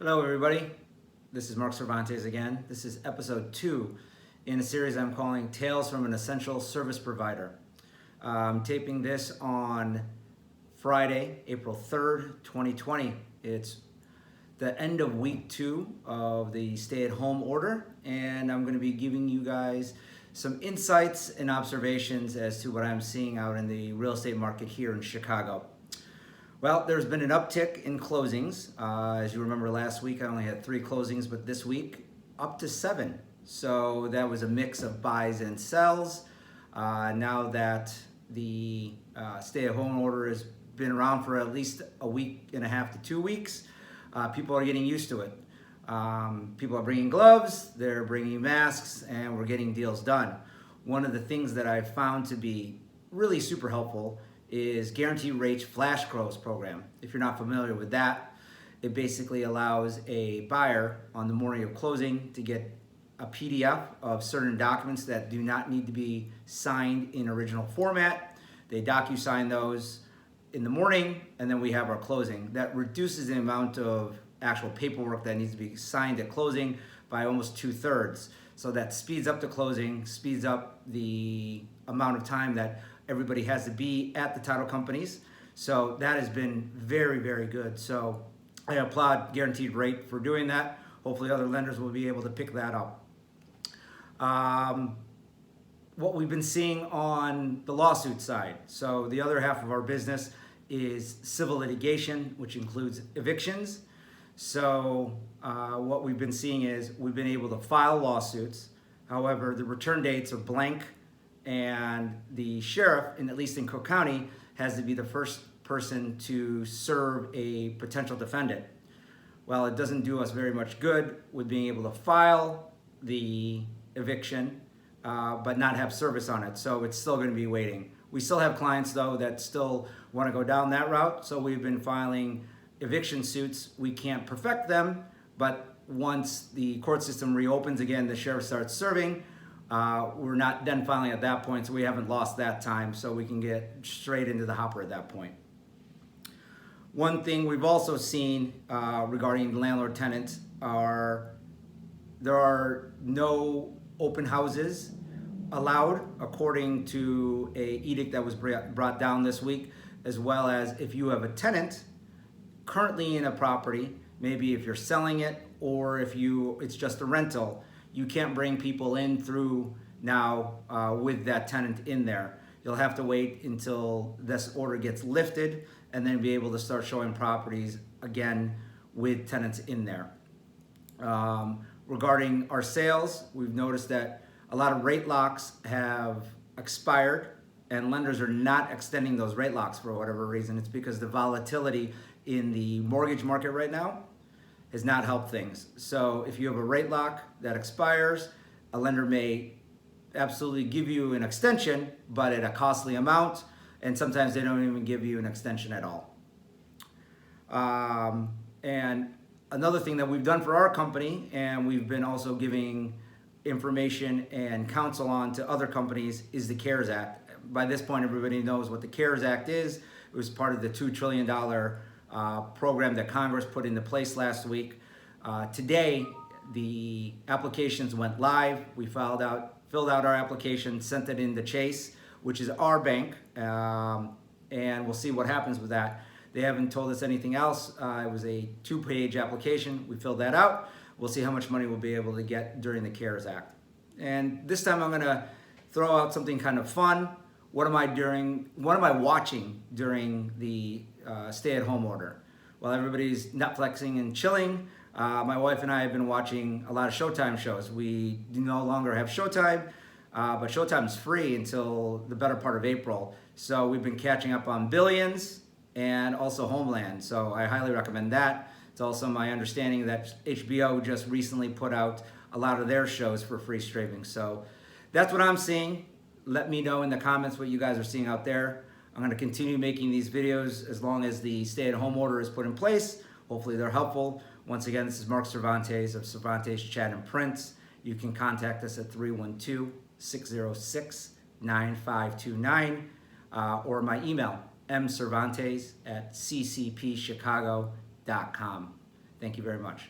Hello everybody, this is Mark Cervantes again. This is episode 2 in a series I'm calling Tales from an Essential Service Provider. I'm taping this on Friday, April 3rd, 2020. It's the end of week 2 of the stay-at-home order, and I'm going to be giving you guys some insights and observations as to what I'm seeing out in the real estate market here in Chicago. Well, there's been an uptick in closings. As you remember last week, I only had 3 closings, but this week, up to 7. So that was a mix of buys and sells. Now that the stay-at-home order has been around for at least a week and a half to 2 weeks, people are getting used to it. People are bringing gloves, they're bringing masks, and we're getting deals done. One of the things that I've found to be really super helpful is Guaranteed Rates Flash Close program. If you're not familiar with that, it basically allows a buyer on the morning of closing to get a PDF of certain documents that do not need to be signed in original format. They docu-sign those in the morning, and then we have our closing. That reduces the amount of actual paperwork that needs to be signed at closing by almost 2/3. So that speeds up the closing, speeds up the amount of time that everybody has to be at the title companies. So that has been very, very good. So I applaud Guaranteed Rate for doing that. Hopefully other lenders will be able to pick that up. What we've been seeing on the lawsuit side. So the other half of our business is civil litigation, which includes evictions. So what we've been seeing is we've been able to file lawsuits. However, the return dates are blank, and the sheriff, at least in Cook County, has to be the first person to serve a potential defendant. Well, it doesn't do us very much good with being able to file the eviction, but not have service on it. So it's still going to be waiting. We still have clients, though, that still want to go down that route. So we've been filing eviction suits. We can't perfect them, but once the court system reopens again, the sheriff starts serving. We're not then filing at that point, so we haven't lost that time, so we can get straight into the hopper at that point. One thing we've also seen regarding landlord-tenant there are no open houses allowed according to a edict that was brought down this week, as well as if you have a tenant currently in a property, maybe if you're selling it or if it's just a rental, you can't bring people in through now with that tenant in there. You'll have to wait until this order gets lifted and then be able to start showing properties again with tenants in there. Regarding our sales, we've noticed that a lot of rate locks have expired and lenders are not extending those rate locks for whatever reason. It's because the volatility in the mortgage market right now has not helped things. So if you have a rate lock that expires, a lender may absolutely give you an extension, but at a costly amount, and sometimes they don't even give you an extension at all. And another thing that we've done for our company, and we've been also giving information and counsel on to other companies, is the CARES Act. By this point, everybody knows what the CARES Act is. It was part of the $2 trillion program that Congress put into place last week. Today, the applications went live. We filled out our application, sent it in to Chase, which is our bank, and we'll see what happens with that. They haven't told us anything else. It was a 2-page application. We filled that out. We'll see how much money we'll be able to get during the CARES Act. And this time I'm going to throw out something kind of fun. What am I watching during the stay-at-home order? While everybody's Netflixing and chilling, my wife and I have been watching a lot of Showtime shows. We no longer have Showtime, but Showtime's free until the better part of April. So we've been catching up on Billions and also Homeland. So I highly recommend that. It's also my understanding that HBO just recently put out a lot of their shows for free streaming. So that's what I'm seeing. Let me know in the comments what you guys are seeing out there. I'm going to continue making these videos as long as the stay-at-home order is put in place. Hopefully they're helpful. Once again, this is Mark Cervantes of Cervantes Chat and Prints. You can contact us at 312-606-9529 or my email, mcervantes@ccpchicago.com. Thank you very much.